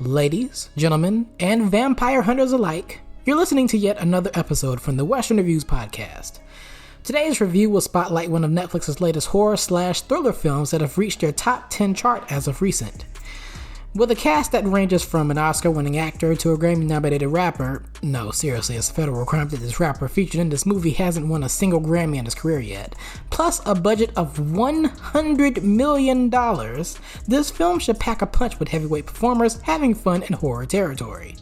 Ladies, gentlemen, and vampire hunters alike, you're listening to yet another episode from the Western Reviews podcast. Today's review will spotlight one of Netflix's latest horror/thriller films that have reached their top 10 chart as of recent. With a cast that ranges from an Oscar-winning actor to a Grammy-nominated rapper, no, seriously, it's a federal crime that this rapper featured in this movie hasn't won a single Grammy in his career yet, plus a budget of $100 million, this film should pack a punch with heavyweight performers having fun in horror territory.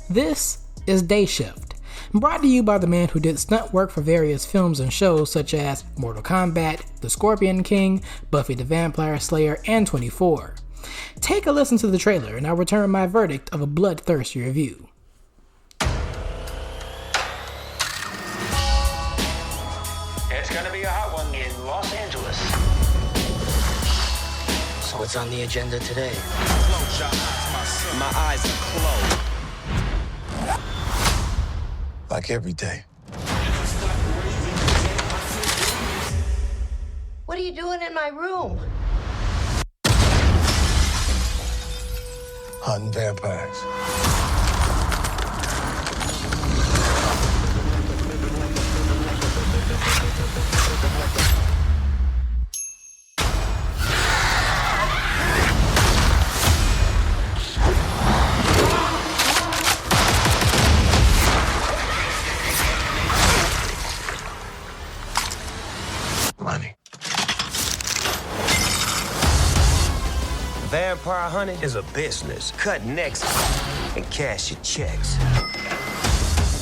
This is Day Shift, brought to you by the man who did stunt work for various films and shows such as Mortal Kombat, The Scorpion King, Buffy the Vampire Slayer, and 24. Take a listen to the trailer and I'll return my verdict of a bloodthirsty review. It's gonna be a hot one in Los Angeles. So what's on the agenda today? Close your eyes, my eyes are closed. Like every day. What are you doing in my room? Hunting vampires. Money. Vampire hunting is a business. Cut necks and cash your checks.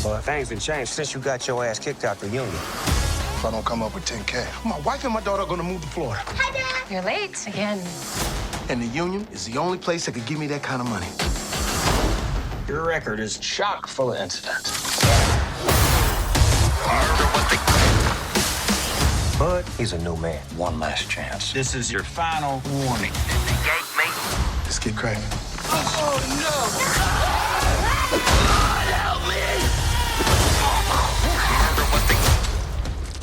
Well, things have changed since you got your ass kicked out the union. If I don't come up with 10K, my wife and my daughter are gonna move to Florida. Hi, Dad. You're late again. And the union is the only place that could give me that kind of money. Your record is chock full of incidents. But he's a new man. One last chance. This is your final warning. Let's get cracking.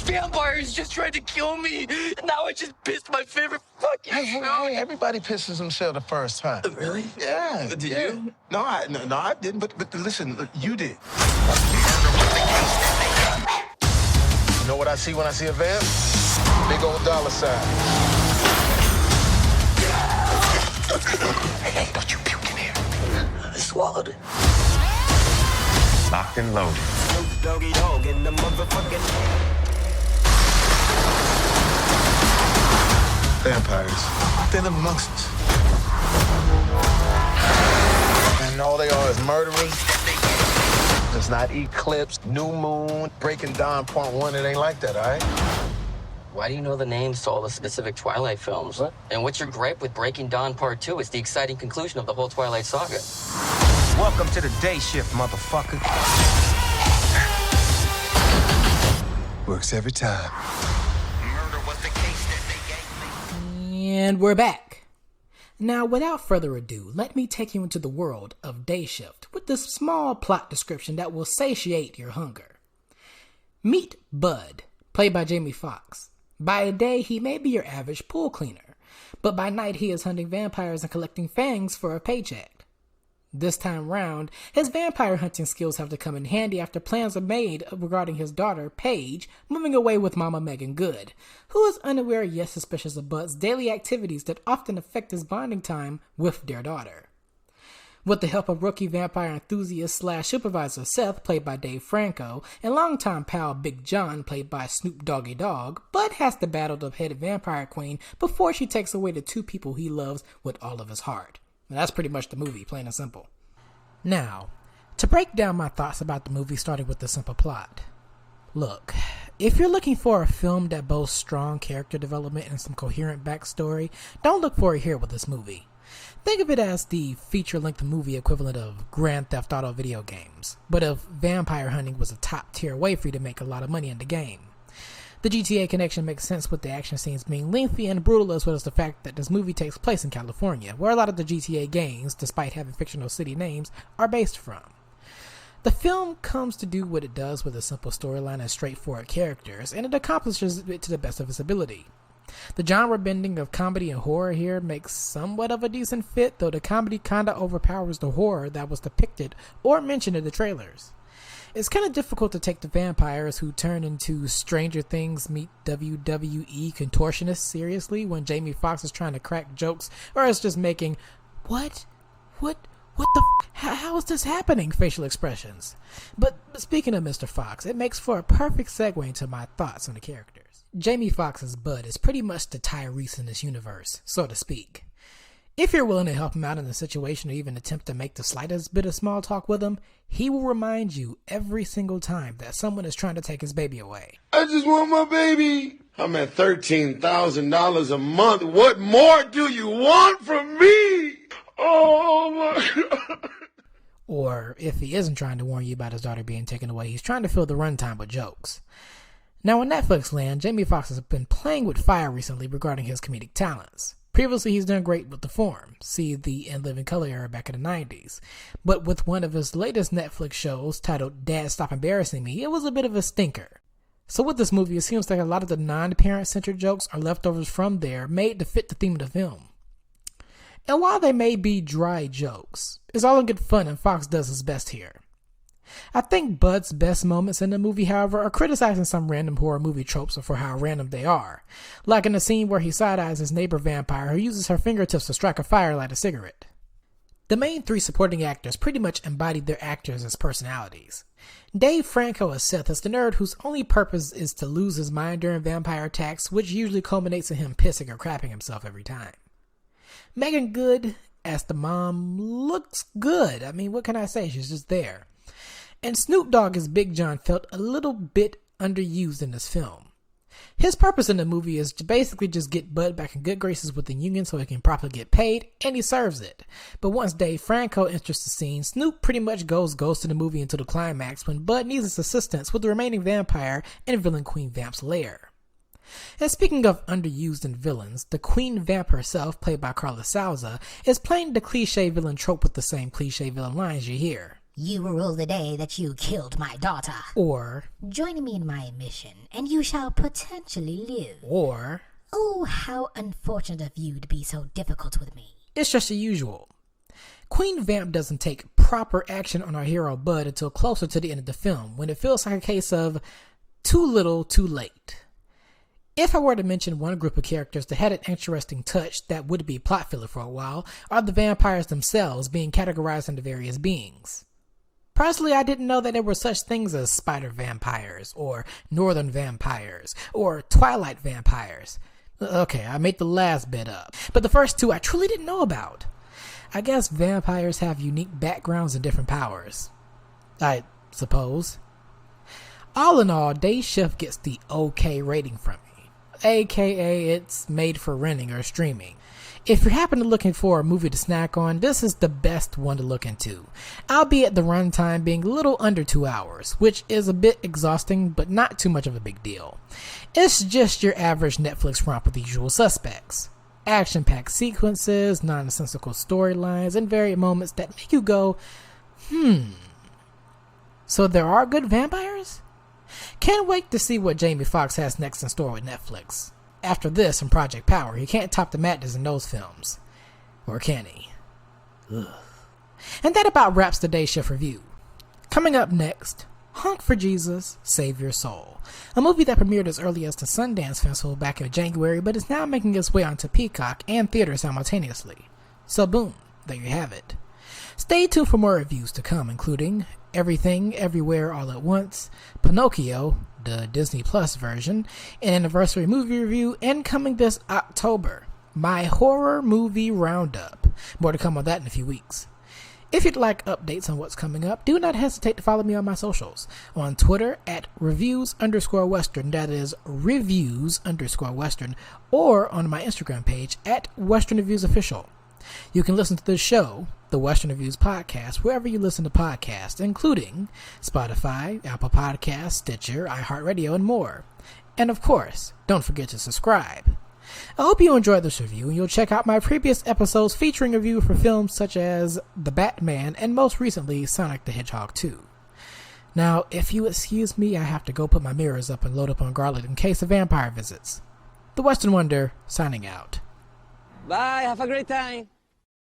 Vampires just tried to kill me. Now I just pissed my favorite fucking Hey, everybody pisses himself the first time. Really? Yeah. Did you? No, I didn't. But listen, look, you did. You know what I see when I see a vamp? Big old dollar sign. Hey, don't you puke in here. I swallowed it. Locked and loaded. Dogg in the motherfucking. Vampires. They live amongst us. And all they are is murdering. It's not eclipse, new moon, breaking dawn, point one. It ain't like that, all right? Why do you know the names to all the specific Twilight films? What? And what's your gripe with Breaking Dawn Part 2? It's the exciting conclusion of the whole Twilight saga. Welcome to the day shift, motherfucker. Works every time. Murder was the case that they gave me. And we're back. Now, without further ado, let me take you into the world of Day Shift with this small plot description that will satiate your hunger. Meet Bud, played by Jamie Foxx. By day, he may be your average pool cleaner, but by night he is hunting vampires and collecting fangs for a paycheck. This time round, his vampire hunting skills have to come in handy after plans are made regarding his daughter, Paige, moving away with Mama Meagan Good, who is unaware yet suspicious of Bud's daily activities that often affect his bonding time with their daughter. With the help of rookie vampire enthusiast/supervisor Seth, played by Franco, and longtime pal Big John, played by Snoop Dogg, Bud has to battle the head vampire queen before she takes away the two people he loves with all of his heart. And that's pretty much the movie, plain and simple. Now, to break down my thoughts about the movie, starting with the simple plot. Look, if you're looking for a film that boasts strong character development and some coherent backstory, don't look for it here with this movie. Think of it as the feature-length movie equivalent of Grand Theft Auto video games, but if vampire hunting was a top-tier way for you to make a lot of money in the game. The GTA connection makes sense with the action scenes being lengthy and brutal, as well as the fact that this movie takes place in California, where a lot of the GTA games, despite having fictional city names, are based from. The film comes to do what it does with a simple storyline and straightforward characters, and it accomplishes it to the best of its ability. The genre bending of comedy and horror here makes somewhat of a decent fit, though the comedy kinda overpowers the horror that was depicted or mentioned in the trailers. It's kind of difficult to take the vampires who turn into Stranger Things meet WWE contortionists seriously when Jamie Foxx is trying to crack jokes or is just making, what the how is this happening facial expressions. But speaking of Mr. Fox, it makes for a perfect segue into my thoughts on the characters. Jamie Foxx's Bud is pretty much the Tyrese in this universe, so to speak. If you're willing to help him out in a situation or even attempt to make the slightest bit of small talk with him, he will remind you every single time that someone is trying to take his baby away. I just want my baby. I'm at $13,000 a month. What more do you want from me? Oh my God. Or if he isn't trying to warn you about his daughter being taken away, he's trying to fill the runtime with jokes. Now in Netflix land, Jamie Foxx has been playing with fire recently regarding his comedic talents. Previously, he's done great with The Form, see the In Living Color era back in the 90s. But with one of his latest Netflix shows titled Dad Stop Embarrassing Me, it was a bit of a stinker. So with this movie, it seems like a lot of the non-parent-centered jokes are leftovers from there, made to fit the theme of the film. And while they may be dry jokes, it's all in good fun and Fox does his best here. I think Bud's best moments in the movie, however, are criticizing some random horror movie tropes for how random they are. Like in the scene where he side-eyes his neighbor vampire who uses her fingertips to strike a fire like a cigarette. The main three supporting actors pretty much embodied their actors as personalities. Dave Franco as Seth is the nerd whose only purpose is to lose his mind during vampire attacks, which usually culminates in him pissing or crapping himself every time. Meagan Good as the mom looks good. I mean, what can I say? She's just there. And Snoop Dogg as Big John felt a little bit underused in this film. His purpose in the movie is to basically just get Bud back in good graces with the union so he can properly get paid, and he serves it. But once Dave Franco enters the scene, Snoop pretty much goes ghost in the movie until the climax when Bud needs his assistance with the remaining vampire and villain Queen Vamp's lair. And speaking of underused in villains, the Queen Vamp herself, played by Karla Souza, is playing the cliche villain trope with the same cliche villain lines you hear. You will rule the day that you killed my daughter. Or, join me in my mission, and you shall potentially live. Or, oh, how unfortunate of you to be so difficult with me. It's just the usual. Queen Vamp doesn't take proper action on our hero Bud until closer to the end of the film, when it feels like a case of too little, too late. If I were to mention one group of characters that had an interesting touch that would be plot filler for a while, are the vampires themselves being categorized into various beings. Personally, I didn't know that there were such things as spider vampires, or northern vampires, or twilight vampires. Okay, I made the last bit up, but the first two I truly didn't know about. I guess vampires have unique backgrounds and different powers, I suppose. All in all, Day Shift gets the okay rating from me, aka it's made for renting or streaming. If you're happen to looking for a movie to snack on, this is the best one to look into, albeit the runtime being a little under 2 hours, which is a bit exhausting but not too much of a big deal. It's just your average Netflix romp with the usual suspects. Action-packed sequences, nonsensical storylines, and varied moments that make you go, so there are good vampires? Can't wait to see what Jamie Foxx has next in store with Netflix. After this and Project Power, he can't top the madness in those films. Or can he? Ugh. And that about wraps the Day Shift review. Coming up next, Honk for Jesus, Save Your Soul. A movie that premiered as early as the Sundance Festival back in January, but is now making its way onto Peacock and theaters simultaneously. So boom, there you have it. Stay tuned for more reviews to come, including Everything, Everywhere, All at Once, Pinocchio, the Disney Plus version, an anniversary movie review, and coming this October, my horror movie roundup. More to come on that in a few weeks. If you'd like updates on what's coming up, do not hesitate to follow me on my socials. On Twitter at reviews_western, that is reviews_western, or on my Instagram page at Western Reviews Official. You can listen to the show, the Western Reviews Podcast, wherever you listen to podcasts, including Spotify, Apple Podcasts, Stitcher, iHeartRadio, and more. And of course, don't forget to subscribe. I hope you enjoyed this review, and you'll check out my previous episodes featuring review for films such as The Batman and most recently Sonic the Hedgehog 2. Now, if you excuse me, I have to go put my mirrors up and load up on Garlic in case a vampire visits. The Western Wonder signing out. Bye, have a great time.